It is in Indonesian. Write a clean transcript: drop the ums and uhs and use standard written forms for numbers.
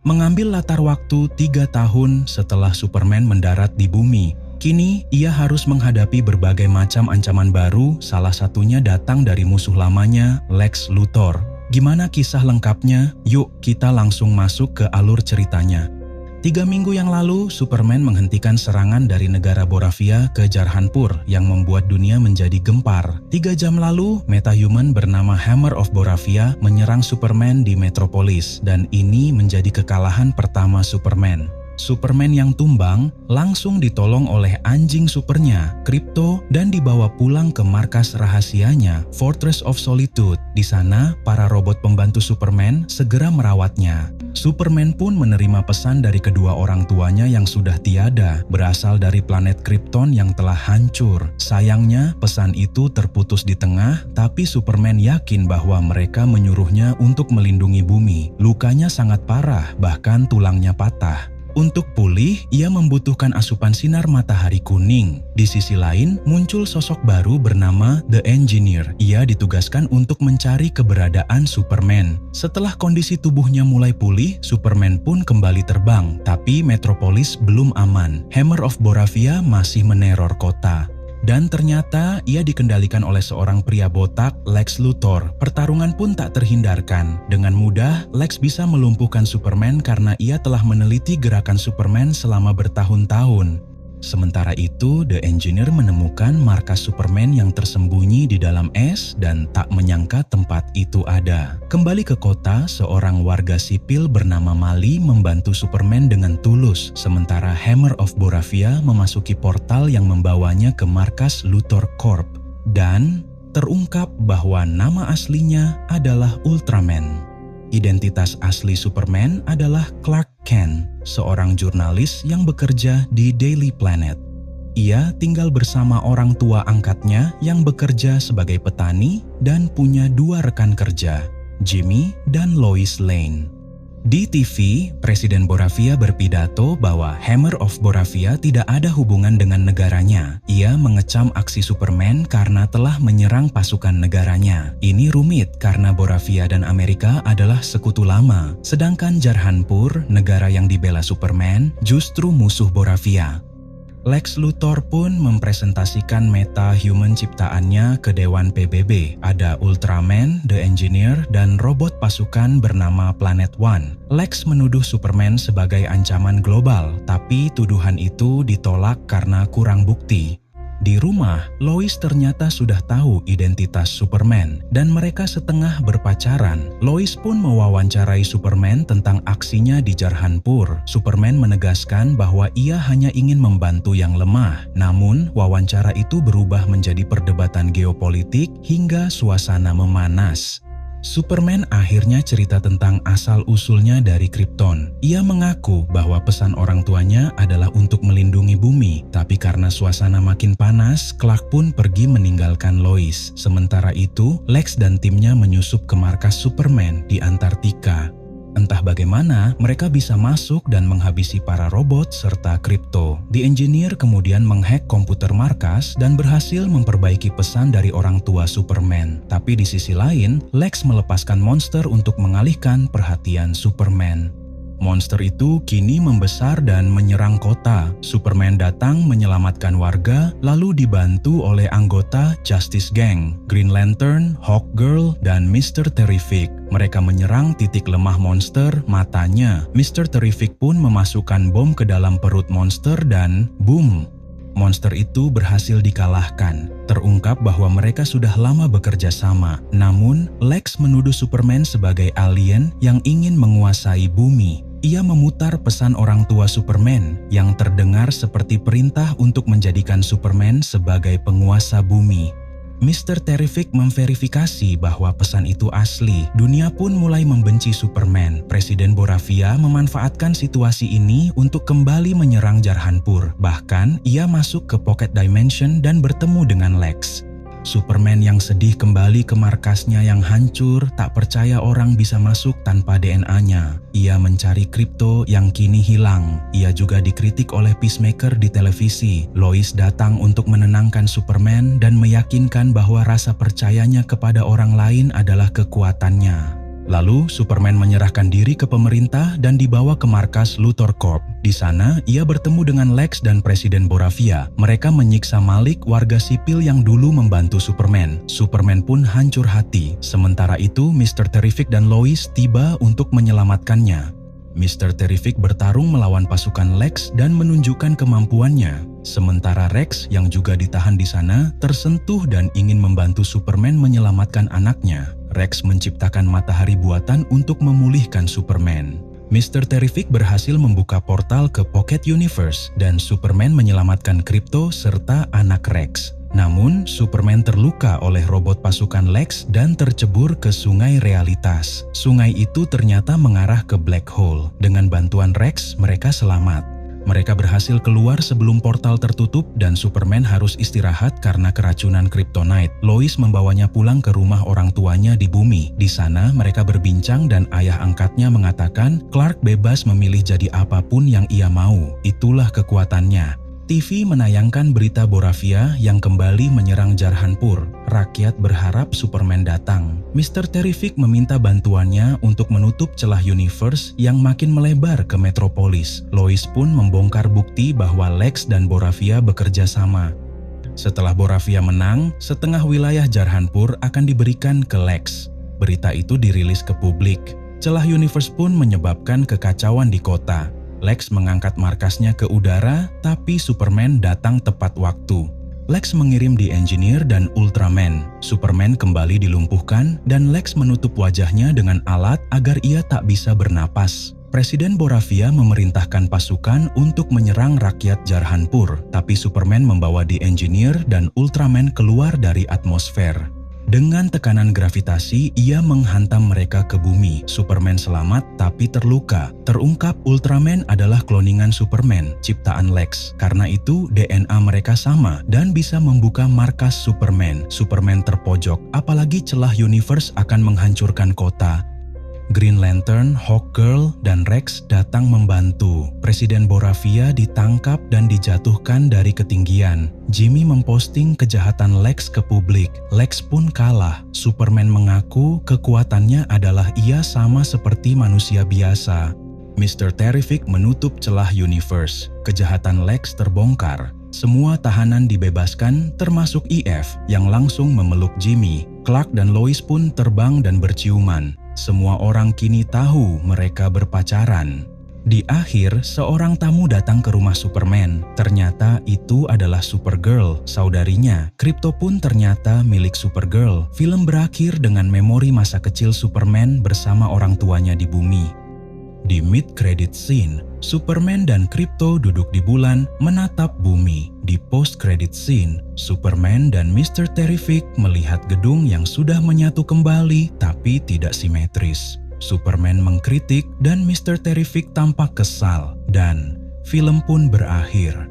Mengambil latar waktu 3 tahun setelah Superman mendarat di bumi, kini ia harus menghadapi berbagai macam ancaman baru, salah satunya datang dari musuh lamanya, Lex Luthor. Gimana kisah lengkapnya? Yuk kita langsung masuk ke alur ceritanya. 3 minggu yang lalu, Superman menghentikan serangan dari negara Boravia ke Jarhanpur yang membuat dunia menjadi gempar. 3 jam lalu, metahuman bernama Hammer of Boravia menyerang Superman di Metropolis dan ini menjadi kekalahan pertama Superman. Superman yang tumbang langsung ditolong oleh anjing supernya, Krypto, dan dibawa pulang ke markas rahasianya, Fortress of Solitude. Di sana, para robot pembantu Superman segera merawatnya. Superman pun menerima pesan dari kedua orang tuanya yang sudah tiada, berasal dari planet Krypton yang telah hancur. Sayangnya, pesan itu terputus di tengah, tapi Superman yakin bahwa mereka menyuruhnya untuk melindungi bumi. Lukanya sangat parah, bahkan tulangnya patah. Untuk pulih, ia membutuhkan asupan sinar matahari kuning. Di sisi lain, muncul sosok baru bernama The Engineer. Ia ditugaskan untuk mencari keberadaan Superman. Setelah kondisi tubuhnya mulai pulih, Superman pun kembali terbang. Tapi Metropolis belum aman. Hammer of Boravia masih meneror kota. Dan ternyata ia dikendalikan oleh seorang pria botak, Lex Luthor. Pertarungan pun tak terhindarkan. Dengan mudah, Lex bisa melumpuhkan Superman karena ia telah meneliti gerakan Superman selama bertahun-tahun. Sementara itu, The Engineer menemukan markas Superman yang tersembunyi di dalam es dan tak menyangka tempat itu ada. Kembali ke kota, seorang warga sipil bernama Mali membantu Superman dengan tulus, sementara Hammer of Boravia memasuki portal yang membawanya ke markas Luthor Corp. Dan terungkap bahwa nama aslinya adalah Ultraman. Identitas asli Superman adalah Clark Kent, seorang jurnalis yang bekerja di Daily Planet. Ia tinggal bersama orang tua angkatnya yang bekerja sebagai petani dan punya 2 rekan kerja, Jimmy dan Lois Lane. Di TV, Presiden Boravia berpidato bahwa Hammer of Boravia tidak ada hubungan dengan negaranya. Ia mengecam aksi Superman karena telah menyerang pasukan negaranya. Ini rumit karena Boravia dan Amerika adalah sekutu lama. Sedangkan Jarhanpur, negara yang dibela Superman, justru musuh Boravia. Lex Luthor pun mempresentasikan meta-human ciptaannya ke Dewan PBB. Ada Ultraman, The Engineer, dan robot pasukan bernama Planet One. Lex menuduh Superman sebagai ancaman global, tapi tuduhan itu ditolak karena kurang bukti. Di rumah, Lois ternyata sudah tahu identitas Superman dan mereka setengah berpacaran. Lois pun mewawancarai Superman tentang aksinya di Jarhanpur. Superman menegaskan bahwa ia hanya ingin membantu yang lemah. Namun, wawancara itu berubah menjadi perdebatan geopolitik hingga suasana memanas. Superman akhirnya cerita tentang asal-usulnya dari Krypton. Ia mengaku bahwa pesan orang tuanya adalah untuk melindungi bumi, tapi karena suasana makin panas, Clark pun pergi meninggalkan Lois. Sementara itu, Lex dan timnya menyusup ke markas Superman di Antartika. Entah bagaimana, mereka bisa masuk dan menghabisi para robot serta Krypto. The Engineer kemudian menghack komputer markas dan berhasil memperbaiki pesan dari orang tua Superman. Tapi di sisi lain, Lex melepaskan monster untuk mengalihkan perhatian Superman. Monster itu kini membesar dan menyerang kota. Superman datang menyelamatkan warga, lalu dibantu oleh anggota Justice Gang, Green Lantern, Hawkgirl, dan Mr. Terrific. Mereka menyerang titik lemah monster, matanya. Mr. Terrific pun memasukkan bom ke dalam perut monster dan boom! Monster itu berhasil dikalahkan. Terungkap bahwa mereka sudah lama bekerja sama. Namun, Lex menuduh Superman sebagai alien yang ingin menguasai bumi. Ia memutar pesan orang tua Superman yang terdengar seperti perintah untuk menjadikan Superman sebagai penguasa bumi. Mr. Terrific memverifikasi bahwa pesan itu asli. Dunia pun mulai membenci Superman. Presiden Boravia memanfaatkan situasi ini untuk kembali menyerang Jarhanpur. Bahkan, ia masuk ke Pocket Dimension dan bertemu dengan Lex. Superman yang sedih kembali ke markasnya yang hancur, tak percaya orang bisa masuk tanpa DNA-nya. Ia mencari Krypto yang kini hilang. Ia juga dikritik oleh Peacemaker di televisi. Lois datang untuk menenangkan Superman dan meyakinkan bahwa rasa percayanya kepada orang lain adalah kekuatannya. Lalu Superman menyerahkan diri ke pemerintah dan dibawa ke markas Luthor Corp. Di sana ia bertemu dengan Lex dan Presiden Boravia. Mereka menyiksa Malik, warga sipil yang dulu membantu Superman. Superman pun hancur hati. Sementara itu Mr. Terrific dan Lois tiba untuk menyelamatkannya. Mr. Terrific bertarung melawan pasukan Lex dan menunjukkan kemampuannya. Sementara Rex yang juga ditahan di sana tersentuh dan ingin membantu Superman menyelamatkan anaknya. Rex menciptakan matahari buatan untuk memulihkan Superman. Mr. Terrific berhasil membuka portal ke Pocket Universe dan Superman menyelamatkan Krypto serta anak Rex. Namun, Superman terluka oleh robot pasukan Lex dan tercebur ke sungai realitas. Sungai itu ternyata mengarah ke Black Hole. Dengan bantuan Rex, mereka selamat. Mereka berhasil keluar sebelum portal tertutup dan Superman harus istirahat karena keracunan Kryptonite. Lois membawanya pulang ke rumah orang tuanya di bumi. Di sana mereka berbincang dan ayah angkatnya mengatakan Clark bebas memilih jadi apapun yang ia mau. Itulah kekuatannya. TV menayangkan berita Boravia yang kembali menyerang Jarhanpur. Rakyat berharap Superman datang. Mr. Terrific meminta bantuannya untuk menutup celah universe yang makin melebar ke metropolis. Lois pun membongkar bukti bahwa Lex dan Boravia bekerja sama. Setelah Boravia menang, setengah wilayah Jarhanpur akan diberikan ke Lex. Berita itu dirilis ke publik. Celah universe pun menyebabkan kekacauan di kota. Lex mengangkat markasnya ke udara, tapi Superman datang tepat waktu. Lex mengirim The Engineer dan Ultraman. Superman kembali dilumpuhkan dan Lex menutup wajahnya dengan alat agar ia tak bisa bernapas. Presiden Boravia memerintahkan pasukan untuk menyerang rakyat Jarhanpur, tapi Superman membawa The Engineer dan Ultraman keluar dari atmosfer. Dengan tekanan gravitasi, ia menghantam mereka ke bumi. Superman selamat tapi terluka. Terungkap Ultraman adalah kloningan Superman, ciptaan Lex. Karena itu, DNA mereka sama dan bisa membuka markas Superman. Superman terpojok, apalagi celah universe akan menghancurkan kota. Green Lantern, Hawkgirl, dan Rex datang membantu. Presiden Boravia ditangkap dan dijatuhkan dari ketinggian. Jimmy memposting kejahatan Lex ke publik. Lex pun kalah. Superman mengaku kekuatannya adalah ia sama seperti manusia biasa. Mr. Terrific menutup celah universe. Kejahatan Lex terbongkar. Semua tahanan dibebaskan, termasuk EF yang langsung memeluk Jimmy. Clark dan Lois pun terbang dan berciuman. Semua orang kini tahu mereka berpacaran. Di akhir, seorang tamu datang ke rumah Superman. Ternyata itu adalah Supergirl, saudarinya. Krypto pun ternyata milik Supergirl. Film berakhir dengan memori masa kecil Superman bersama orang tuanya di bumi. Di mid-credit scene, Superman dan Krypto duduk di bulan menatap bumi. Di post-credit scene, Superman dan Mr. Terrific melihat gedung yang sudah menyatu kembali tapi tidak simetris. Superman mengkritik dan Mr. Terrific tampak kesal dan film pun berakhir.